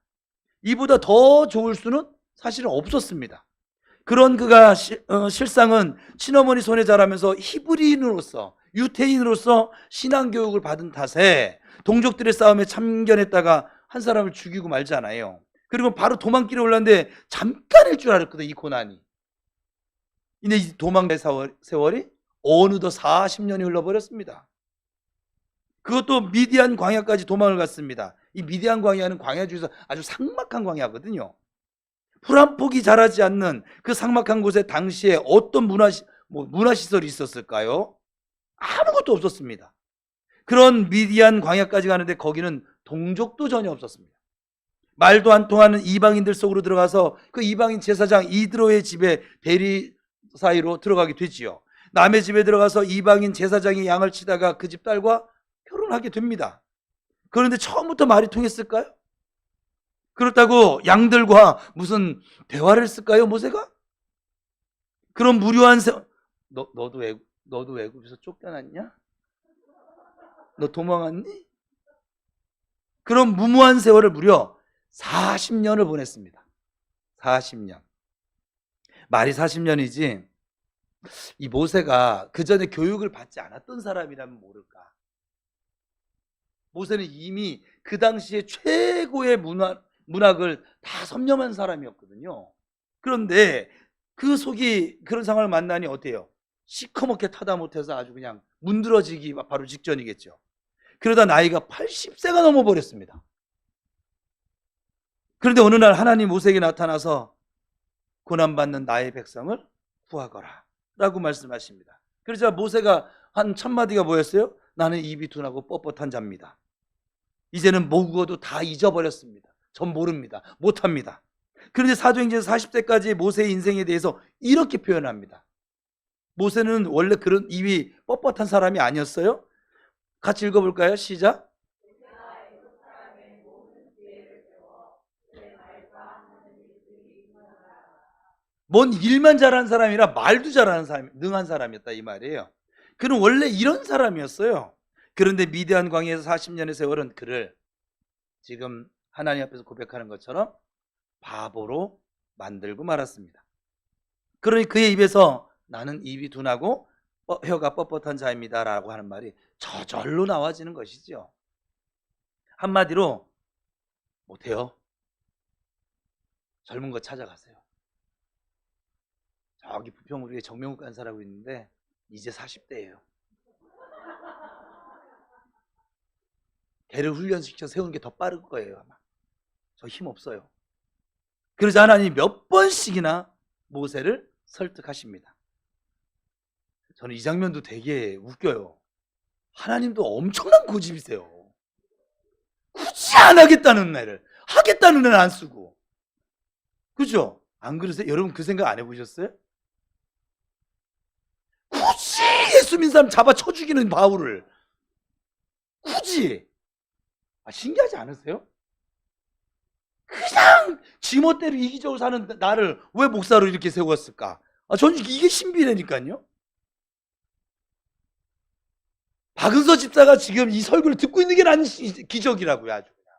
이보다 더 좋을 수는 사실은 없었습니다. 그런 그가 실상은 친어머니 손에 자라면서 히브리인으로서 유태인으로서 신앙교육을 받은 탓에 동족들의 싸움에 참견했다가 한 사람을 죽이고 말잖아요. 그리고 바로 도망길에 올랐는데 잠깐일 줄 알았거든, 이 고난이. 근데 이 도망의 세월이 어느덧 40년이 흘러버렸습니다. 그것도 미디안 광야까지 도망을 갔습니다. 이 미디안 광야는 광야 중에서 아주 삭막한 광야거든요. 풀 한 폭이 자라지 않는 그 삭막한 곳에 당시에 어떤 문화시설이 있었을까요? 아무것도 없었습니다. 그런 미디안 광야까지 가는데 거기는 동족도 전혀 없었습니다. 말도 안 통하는 이방인들 속으로 들어가서 그 이방인 제사장 이드로의 집에 대리 사이로 들어가게 되지요. 남의 집에 들어가서 이방인 제사장이 양을 치다가 그 집 딸과 결혼하게 됩니다. 그런데 처음부터 말이 통했을까요? 그렇다고 양들과 무슨 대화를 했을까요, 모세가? 그런 무료한 너도 외국에서 쫓겨났냐? 너 도망왔니? 그런 무모한 세월을 무려 40년을 보냈습니다. 40년. 말이 40년이지 이 모세가 그 전에 교육을 받지 않았던 사람이라면 모를까. 모세는 이미 그 당시에 최고의 문학을 다 섭렵한 사람이었거든요. 그런데 그 속이 그런 상황을 만나니 어때요? 시커멓게 타다 못해서 아주 그냥 문드러지기 바로 직전이겠죠. 그러다 나이가 80세가 넘어버렸습니다. 그런데 어느 날 하나님 모세에게 나타나서 고난받는 나의 백성을 구하거라 라고 말씀하십니다. 그러자 모세가 한 첫 마디가 뭐였어요? 나는 입이 둔하고 뻣뻣한 자입니다. 이제는 모국어도 다 잊어버렸습니다. 전 모릅니다. 못합니다. 그런데 사도행전 40세까지 모세의 인생에 대해서 이렇게 표현합니다. 모세는 원래 그런 입이 뻣뻣한 사람이 아니었어요? 같이 읽어볼까요? 시작. 뭔 일만 잘하는 사람이라 말도 잘하는 사람, 능한 사람이었다 이 말이에요. 그는 원래 이런 사람이었어요. 그런데 미디안 광야에서 40년의 세월은 그를 지금 하나님 앞에서 고백하는 것처럼 바보로 만들고 말았습니다. 그러니 그의 입에서 나는 입이 둔하고 혀가 뻣뻣한 자입니다 라고 하는 말이 저절로 나와지는 것이죠. 한마디로 못해요. 젊은 거 찾아가세요. 저기 부평구리에 정명국 간사라고 있는데 이제 40대예요. 걔를 훈련시켜 세우는 게 더 빠를 거예요 아마. 저 힘 없어요. 그러자 하나님이 몇 번씩이나 모세를 설득하십니다. 저는 이 장면도 되게 웃겨요. 하나님도 엄청난 고집이세요. 굳이 굳이 안 하겠다는 애를 하겠다는 애는 안 쓰고. 그죠? 안 그러세요? 여러분 그 생각 안 해보셨어요? 굳이 예수 믿는 사람 잡아 쳐 죽이는 바울을 굳이. 신기하지 않으세요? 그냥 지멋대로 이기적으로 사는 나를 왜 목사로 이렇게 세웠을까? 저는 이게 신비라니까요. 박은서 집사가 지금 이 설교를 듣고 있는 게 나는 기적이라고요. 아주 그냥.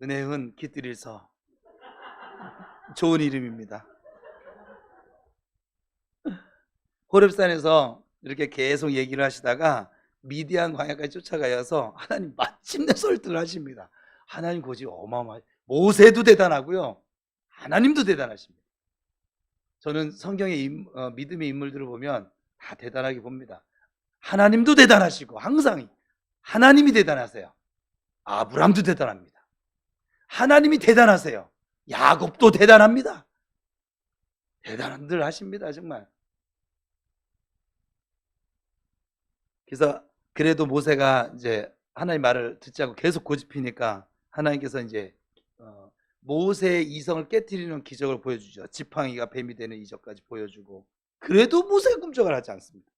은혜은 깃들일서 좋은 이름입니다. 호렙산에서 이렇게 계속 얘기를 하시다가 미디안 광야까지 쫓아가서 하나님 마침내 설득을 하십니다. 하나님 고집 어마어마해. 모세도 대단하고요, 하나님도 대단하십니다. 저는 성경의 믿음의 인물들을 보면 다 대단하게 봅니다. 하나님도 대단하시고 항상 하나님이 대단하세요. 아브람도 대단합니다. 하나님이 대단하세요. 야곱도 대단합니다. 대단한들 하십니다. 정말. 그래서 그래도 모세가 이제 하나님 말을 듣지 않고 계속 고집피니까 하나님께서 이제 모세의 이성을 깨트리는 기적을 보여주죠. 지팡이가 뱀이 되는 이적까지 보여주고. 그래도 모세가 꿈쩍을 하지 않습니다.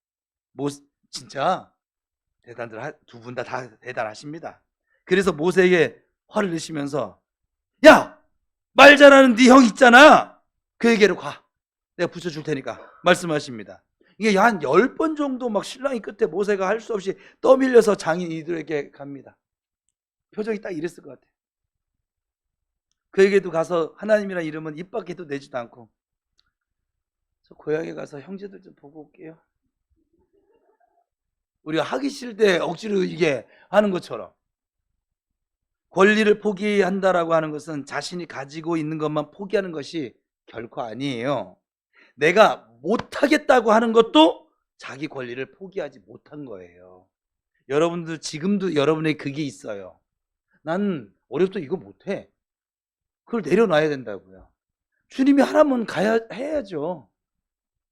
진짜 대단들, 두 분 다 대단하십니다. 그래서 모세에게 화를 내시면서, 야! 말 잘하는 네 형 있잖아! 그에게로 가. 내가 붙여줄 테니까 말씀하십니다. 이게 한 10번 정도 막 신랑이 끝에 모세가 할 수 없이 떠밀려서 장인 이들에게 갑니다. 표정이 딱 이랬을 것 같아요. 그에게도 가서 하나님이라는 이름은 입 밖에도 내지도 않고, 저 고향에 가서 형제들 좀 보고 올게요. 우리가 하기 싫을 때 억지로 이게 하는 것처럼. 권리를 포기한다라고 하는 것은 자신이 가지고 있는 것만 포기하는 것이 결코 아니에요. 내가 못하겠다고 하는 것도 자기 권리를 포기하지 못한 거예요. 여러분들 지금도 여러분에게 그게 있어요. 난 어렵다 이거 못해. 그걸 내려놔야 된다고요. 주님이 하라면 해야죠.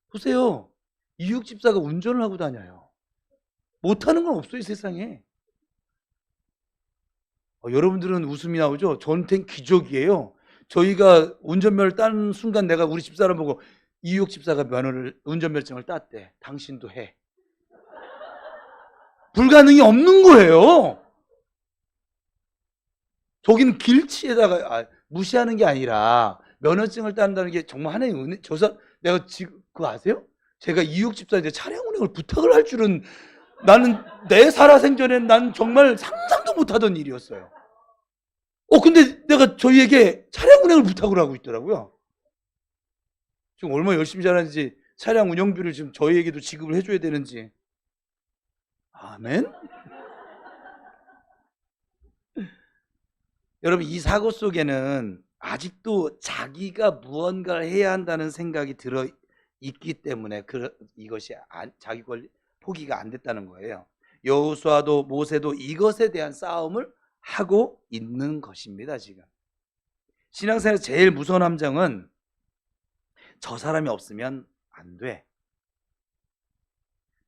보세요. 이육 집사가 운전을 하고 다녀요. 못하는 건 없어요, 세상에. 여러분들은 웃음이 나오죠? 저한테는 기적이에요. 저희가 운전면허를 따는 순간 내가 우리 집사람 보고, 이육 집사가 운전면허증을 땄대. 당신도 해. 불가능이 없는 거예요. 저기는 길치에다가 무시하는 게 아니라 면허증을 딴다는 게 정말 하나의 은혜. 내가 지금 그거 아세요? 제가 이육 집사한테 차량 운행을 부탁을 할 줄은, 나는 내 살아생전엔 난 정말 상상도 못하던 일이었어요. 근데 내가 저희에게 차량 운행을 부탁을 하고 있더라고요. 지금 얼마나 열심히 잘하는지, 차량 운영비를 지금 저희에게도 지급을 해줘야 되는지. 아멘? 여러분, 이 사고 속에는 아직도 자기가 무언가를 해야 한다는 생각이 들어 있기 때문에 이것이 자기 권리 포기가 안 됐다는 거예요. 여호수아도 모세도 이것에 대한 싸움을 하고 있는 것입니다. 지금 신앙생활에서 제일 무서운 함정은 저 사람이 없으면 안 돼.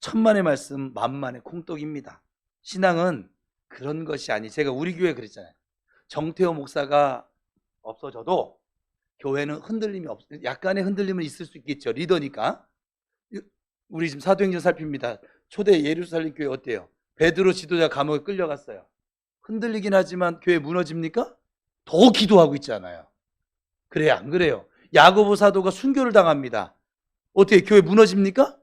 천만의 말씀 만만의 콩떡입니다. 신앙은 그런 것이 아니. 제가 우리 교회 그랬잖아요. 정태호 목사가 없어져도 교회는 흔들림이 약간의 흔들림은 있을 수 있겠죠. 리더니까. 우리 지금 사도행전 살핍니다. 초대 예루살렘 교회 어때요? 베드로 지도자 감옥에 끌려갔어요. 흔들리긴 하지만 교회 무너집니까? 더 기도하고 있잖아요. 그래요, 안 그래요? 야고보 사도가 순교를 당합니다. 어떻게 교회 무너집니까?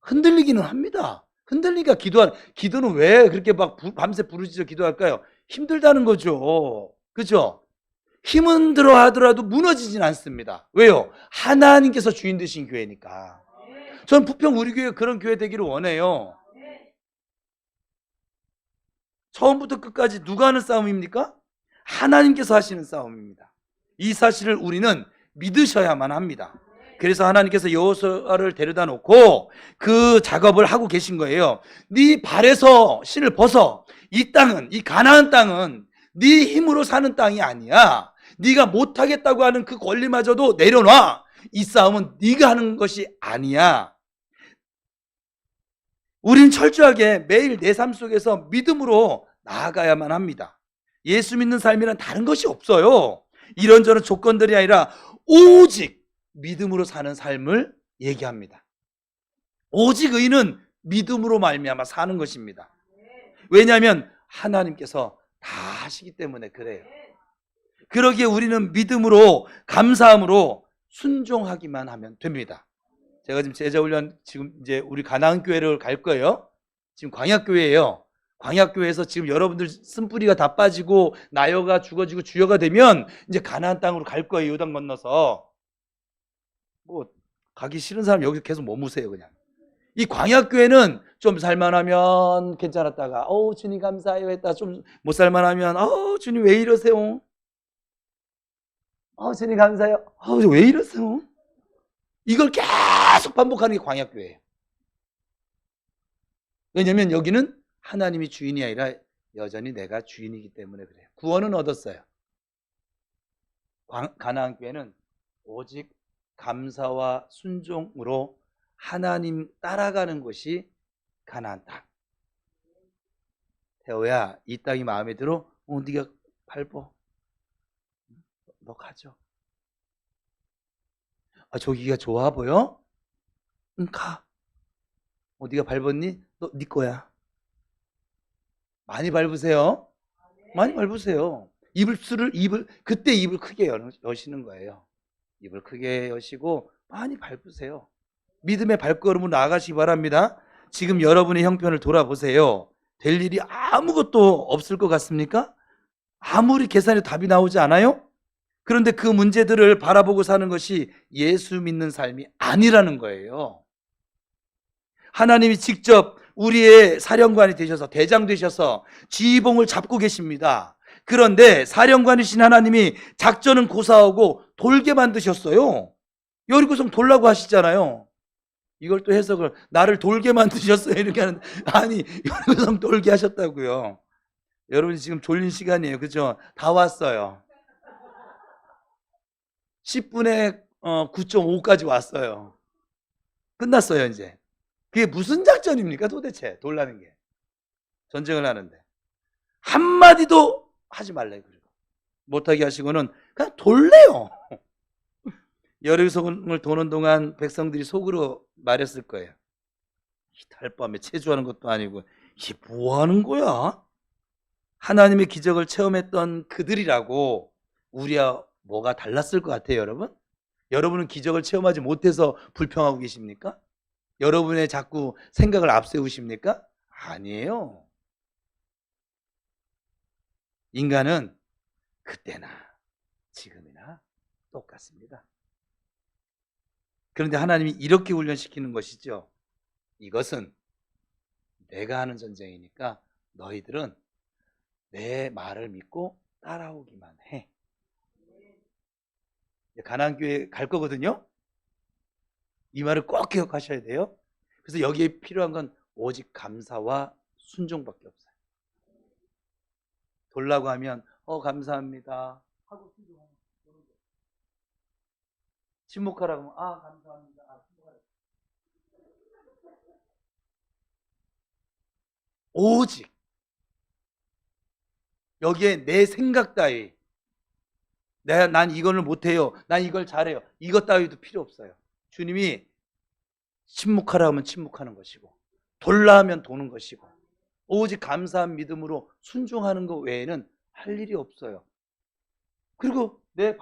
흔들리기는 합니다. 흔들리니까 기도는 왜 그렇게 막 밤새 부르짖어 기도할까요? 힘들다는 거죠. 그죠? 힘은 들어 하더라도 무너지진 않습니다. 왜요? 하나님께서 주인 되신 교회니까. 전 부평 우리 교회 그런 교회 되기를 원해요. 처음부터 끝까지 누가 하는 싸움입니까? 하나님께서 하시는 싸움입니다. 이 사실을 우리는 믿으셔야만 합니다. 그래서 하나님께서 여호수아를 데려다 놓고 그 작업을 하고 계신 거예요. 네 발에서 신을 벗어. 이 땅은, 이 가나안 땅은 네 힘으로 사는 땅이 아니야. 네가 못하겠다고 하는 그 권리마저도 내려놔. 이 싸움은 네가 하는 것이 아니야. 우리는 철저하게 매일 내 삶 속에서 믿음으로 나아가야만 합니다. 예수 믿는 삶이란 다른 것이 없어요. 이런저런 조건들이 아니라 오직 믿음으로 사는 삶을 얘기합니다. 오직 의인은 믿음으로 말미암아 사는 것입니다. 왜냐하면 하나님께서 다 하시기 때문에 그래요. 그러기에 우리는 믿음으로, 감사함으로 순종하기만 하면 됩니다. 제가 지금 제자훈련, 지금 이제 우리 가나안 교회를 갈 거예요. 지금 광야교회예요. 광야교회에서 지금 여러분들 쓴뿌리가 다 빠지고 나여가 죽어지고 주여가 되면 이제 가나안 땅으로 갈 거예요. 요단 건너서. 뭐 가기 싫은 사람 여기서 계속 머무세요. 그냥. 이 광야교회는 좀 살만하면 괜찮았다가 주님 감사해요 했다 좀 못 살만하면 주님 왜 이러세요? 주님 감사해요. 왜 이러세요? 이걸 계속 반복하는 게 광야교회예요. 왜냐하면 여기는 하나님이 주인이 아니라 여전히 내가 주인이기 때문에 그래요. 구원은 얻었어요. 가나안 교회는 오직 감사와 순종으로 하나님 따라가는 것이 가나안 땅. 태호야, 이 땅이 마음에 들어? 네가 밟어. 너 가져. 저기가 좋아 보여? 응, 가. 네가 밟았니? 네 거야. 많이 밟으세요. 많이 밟으세요. 그때 입을 크게 여시는 거예요. 입을 크게 여시고 많이 밟으세요. 믿음의 발걸음으로 나아가시기 바랍니다. 지금 여러분의 형편을 돌아보세요. 될 일이 아무것도 없을 것 같습니까? 아무리 계산해도 답이 나오지 않아요? 그런데 그 문제들을 바라보고 사는 것이 예수 믿는 삶이 아니라는 거예요. 하나님이 직접 우리의 사령관이 되셔서, 대장 되셔서 지휘봉을 잡고 계십니다. 그런데 사령관이신 하나님이 작전은 고사하고 돌게 만드셨어요. 여리고성 돌라고 하시잖아요. 이걸 또 해석을 나를 돌게 만드셨어요 이렇게 하는데, 아니 여리고성 돌게 하셨다고요. 여러분 지금 졸린 시간이에요. 그죠? 다 왔어요. 10분에 9.5까지 왔어요. 끝났어요 이제. 그게 무슨 작전입니까 도대체? 돌라는 게. 전쟁을 하는데 한마디도 하지 말래요. 그리고 못하게 하시고는 그냥 돌래요. 여리고성을 도는 동안 백성들이 속으로 말했을 거예요. 이 달밤에 체조하는 것도 아니고 이게 뭐 하는 거야? 하나님의 기적을 체험했던 그들이라고 우리와 뭐가 달랐을 것 같아요, 여러분? 여러분은 기적을 체험하지 못해서 불평하고 계십니까? 여러분의 자꾸 생각을 앞세우십니까? 아니에요. 인간은 그때나 지금이나 똑같습니다. 그런데 하나님이 이렇게 훈련시키는 것이죠. 이것은 내가 하는 전쟁이니까 너희들은 내 말을 믿고 따라오기만 해. 가나안 교회 갈 거거든요. 이 말을 꼭 기억하셔야 돼요. 그래서 여기에 필요한 건 오직 감사와 순종밖에 없어요. 돌라고 하면 감사합니다 하고 순종하는 거예요. 침묵하라고 하면 감사합니다. 오직 여기에 내 생각 따위, 난 이거를 못해요, 난 이걸 잘해요, 이것 따위도 필요 없어요. 주님이 침묵하라 하면 침묵하는 것이고 돌라 하면 도는 것이고 오직 감사한 믿음으로 순종하는 것 외에는 할 일이 없어요. 그리고 내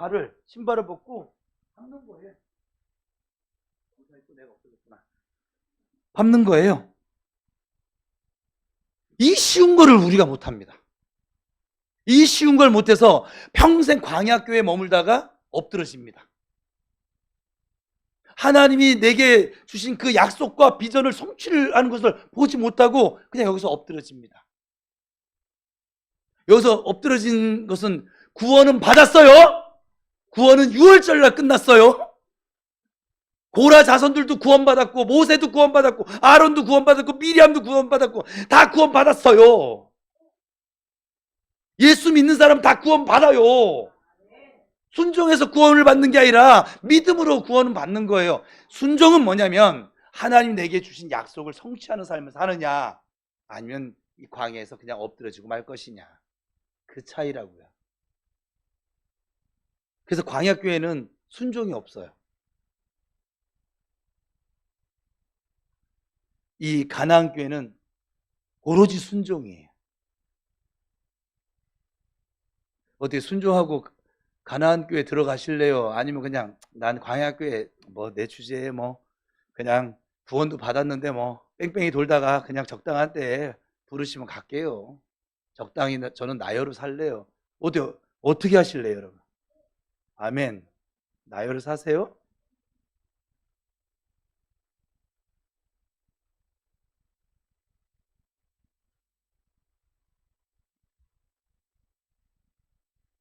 신발을 벗고 밟는 거예요. 밟는 거예요. 이 쉬운 거를 우리가 못합니다. 이 쉬운 걸 못해서 평생 광야교회에 머물다가 엎드러집니다. 하나님이 내게 주신 그 약속과 비전을 성취하는 것을 보지 못하고 그냥 여기서 엎드러집니다. 여기서 엎드러진 것은 구원은 받았어요. 구원은 6월절 날 끝났어요. 고라 자손들도 구원받았고 모세도 구원받았고 아론도 구원받았고 미리암도 구원받았고 다 구원받았어요. 예수 믿는 사람 다 구원받아요. 순종해서 구원을 받는 게 아니라 믿음으로 구원을 받는 거예요. 순종은 뭐냐면 하나님 내게 주신 약속을 성취하는 삶을 사느냐, 아니면 이 광야에서 그냥 엎드려지고 말 것이냐, 그 차이라고요. 그래서 광야교회는 순종이 없어요. 이 가나안교회는 오로지 순종이에요. 어떻게 순종하고 가나안교회 들어가실래요? 아니면 그냥 난 광야교회 뭐 내 주제에 뭐 그냥 구원도 받았는데 뭐 뺑뺑이 돌다가 그냥 적당한 때에 부르시면 갈게요. 적당히 저는 나여로 살래요. 어떻게 하실래요, 여러분? 아멘. 나여로 사세요?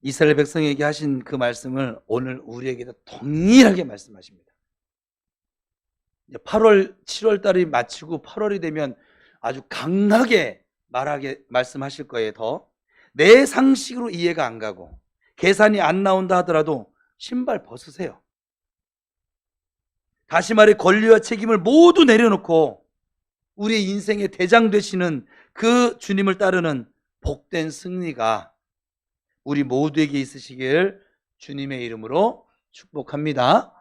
이스라엘 백성에게 하신 그 말씀을 오늘 우리에게도 동일하게 말씀하십니다. 8월, 7월 달이 마치고 8월이 되면 아주 강하게 말씀하실 거예요. 더 내 상식으로 이해가 안 가고 계산이 안 나온다 하더라도 신발 벗으세요. 다시 말해 권리와 책임을 모두 내려놓고 우리의 인생의 대장 되시는 그 주님을 따르는 복된 승리가 우리 모두에게 있으시길 주님의 이름으로 축복합니다.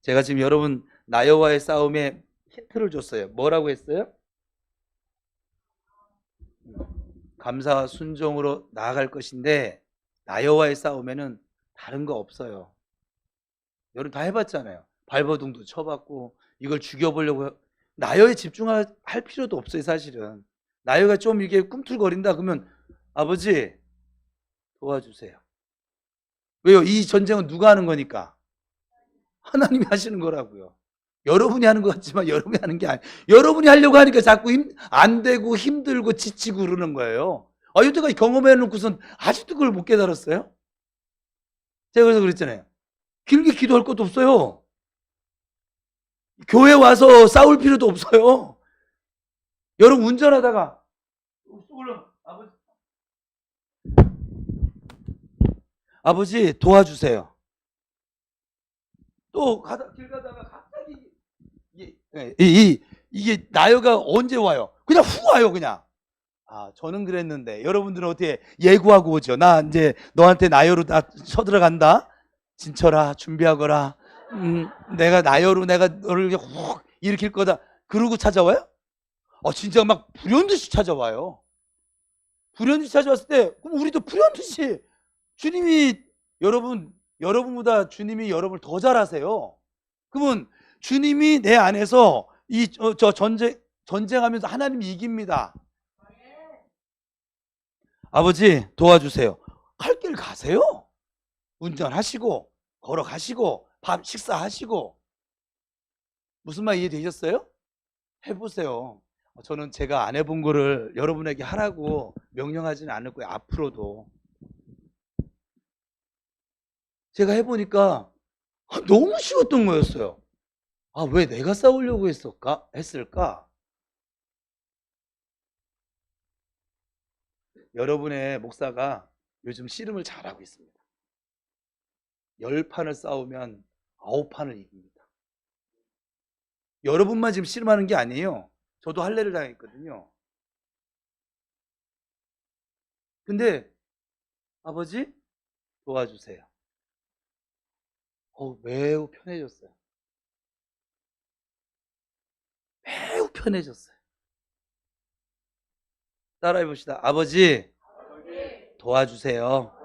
제가 지금 여러분 나여와의 싸움에 힌트를 줬어요. 뭐라고 했어요? 감사와 순종으로 나아갈 것인데 나여와의 싸움에는 다른 거 없어요. 여러분 다 해봤잖아요. 발버둥도 쳐봤고 이걸 죽여보려고. 나여에 집중할 필요도 없어요. 사실은 나여가 좀 이게 꿈틀거린다 그러면 아버지 도와주세요. 왜요? 이 전쟁은 누가 하는 거니까? 하나님이 하시는 거라고요. 여러분이 하는 것 같지만 여러분이 하는 게 아니에요. 여러분이 하려고 하니까 자꾸 안 되고 힘들고 지치고 그러는 거예요. 여태까지 경험해놓고선 아직도 그걸 못 깨달았어요? 제가 그래서 그랬잖아요. 길게 기도할 것도 없어요. 교회 와서 싸울 필요도 없어요. 여러분 운전하다가 아버지 도와주세요. 또 길 가다가 갑자기 이게 나여가 언제 와요? 그냥 훅 와요. 그냥. 저는 그랬는데 여러분들은 어떻게 예고하고 오죠? 나 이제 너한테 나여로 나 쳐들어간다. 진철아 준비하거라. 내가 나여로 내가 너를 훅 일으킬 거다. 그러고 찾아와요? 진짜 막 불현듯이 찾아와요. 불현듯이 찾아왔을 때 그럼 우리도 불현듯이 주님이 여러분보다 주님이 여러분을 더 잘 아세요. 그러면 주님이 내 안에서 전쟁하면서 하나님이 이깁니다. 아버지 도와주세요. 갈 길 가세요. 운전하시고 걸어가시고 밥 식사하시고. 무슨 말 이해되셨어요? 해보세요. 저는 제가 안 해본 거를 여러분에게 하라고 명령하지는 않을 거예요. 앞으로도. 제가 해보니까 너무 쉬웠던 거였어요. 왜 내가 싸우려고 했을까? 여러분의 목사가 요즘 씨름을 잘하고 있습니다. 10판을 싸우면 9판을 이깁니다. 여러분만 지금 씨름하는 게 아니에요. 저도 할례를 당했거든요. 근데 아버지 도와주세요. 매우 편해졌어요. 매우 편해졌어요. 따라해 봅시다. 아버지 도와주세요.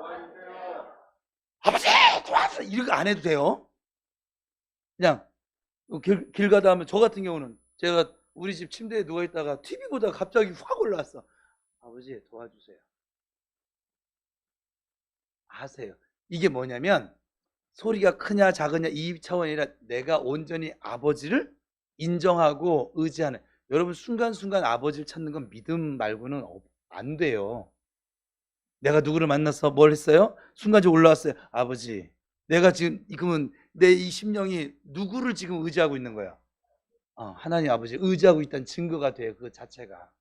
아버지 도와주세요. 이렇게 안 해도 돼요. 그냥 길 가다 하면, 저 같은 경우는 제가 우리 집 침대에 누워있다가 TV 보다가 갑자기 확 올라왔어. 아버지 도와주세요. 하세요. 이게 뭐냐면 소리가 크냐 작으냐 이 차원이 아니라 내가 온전히 아버지를 인정하고 의지하는. 여러분 순간순간 아버지를 찾는 건 믿음 말고는 안 돼요. 내가 누구를 만나서 뭘 했어요? 순간적으로 올라왔어요. 아버지 내가 지금 그러면 내 이 심령이 누구를 지금 의지하고 있는 거야? 하나님 아버지 의지하고 있다는 증거가 돼요. 그 자체가.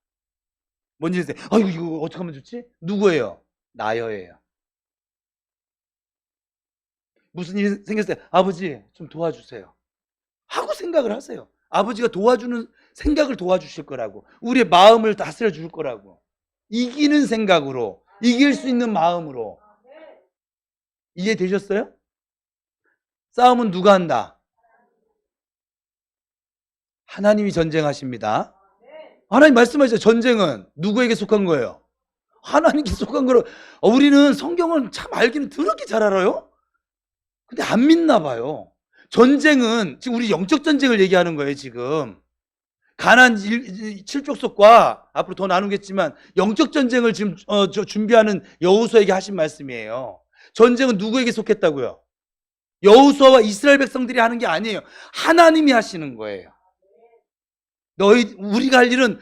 뭔지 아세요? 이거 어떻게 하면 좋지? 누구예요? 나여예요. 무슨 일이 생겼어요? 아버지 좀 도와주세요 하고 생각을 하세요. 아버지가 도와주는 생각을 도와주실 거라고. 우리의 마음을 다스려 줄 거라고. 이기는 생각으로, 이길 수 있는 마음으로. 이해되셨어요? 싸움은 누가 한다? 하나님이 전쟁하십니다. 하나님 말씀하시죠. 전쟁은 누구에게 속한 거예요? 하나님께 속한 거로. 우리는 성경을 참 알기는 더럽게 잘 알아요. 근데 안 믿나 봐요. 전쟁은 지금 우리 영적 전쟁을 얘기하는 거예요. 지금 가나안 7족속과 앞으로 더 나누겠지만 영적 전쟁을 지금 준비하는 여호수아에게 하신 말씀이에요. 전쟁은 누구에게 속했다고요? 여호수아와 이스라엘 백성들이 하는 게 아니에요. 하나님이 하시는 거예요. 우리가 할 일은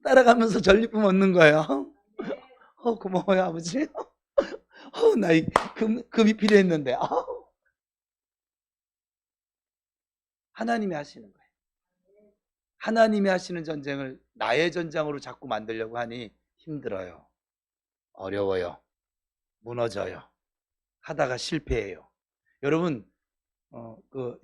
따라가면서 전리품 얻는 거예요. 고마워요 아버지. 나 금이 필요했는데. 하나님이 하시는 거예요. 하나님이 하시는 전쟁을 나의 전장으로 자꾸 만들려고 하니 힘들어요. 어려워요. 무너져요. 하다가 실패해요. 여러분,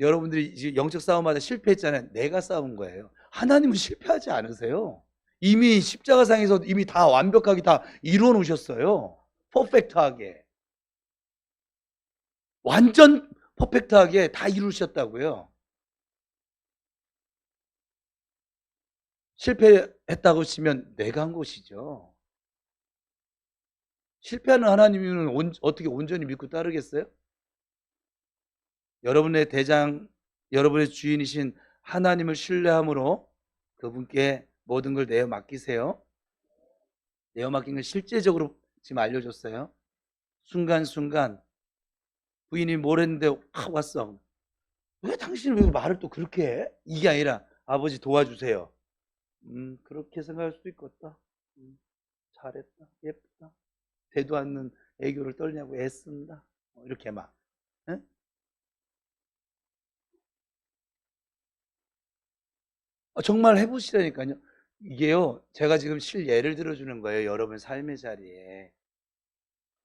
여러분들이 이제 영적 싸움하다 실패했잖아요. 내가 싸운 거예요. 하나님은 실패하지 않으세요. 이미 십자가상에서 이미 다 완벽하게 다 이루어 놓으셨어요. 퍼펙트하게. 완전 퍼펙트하게 다 이루셨다고요. 실패했다고 치면 내가 한 것이죠. 실패하는 하나님은 어떻게 온전히 믿고 따르겠어요? 여러분의 대장, 여러분의 주인이신 하나님을 신뢰함으로 그분께 모든 걸 내어 맡기세요. 내어 맡긴 걸 실제적으로 지금 알려줬어요. 순간순간 부인이 뭘 했는데 확 왔어. 왜 당신은 왜 말을 또 그렇게 해? 이게 아니라 아버지 도와주세요. 그렇게 생각할 수도 있겠다. 잘했다. 예쁘다. 되도 않는 애교를 떨냐고 애쓴다. 이렇게 막. 에? 정말 해보시라니까요. 이게요, 제가 지금 실예를 들어주는 거예요. 여러분 삶의 자리에.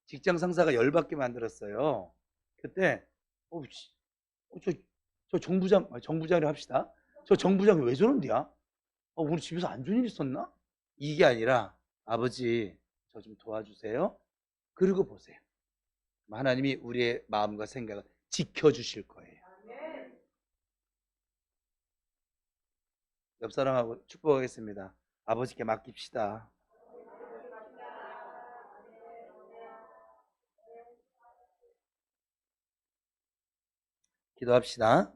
직장 상사가 열받게 만들었어요. 그때, 저 정부장이라 합시다. 저 정부장이 왜 저런데야? 우리 집에서 안 좋은 일 있었나? 이게 아니라, 아버지, 저 좀 도와주세요. 그리고 보세요. 하나님이 우리의 마음과 생각을 지켜주실 거예요. 옆 사람하고 축복하겠습니다. 아버지께 맡깁시다. 기도합시다.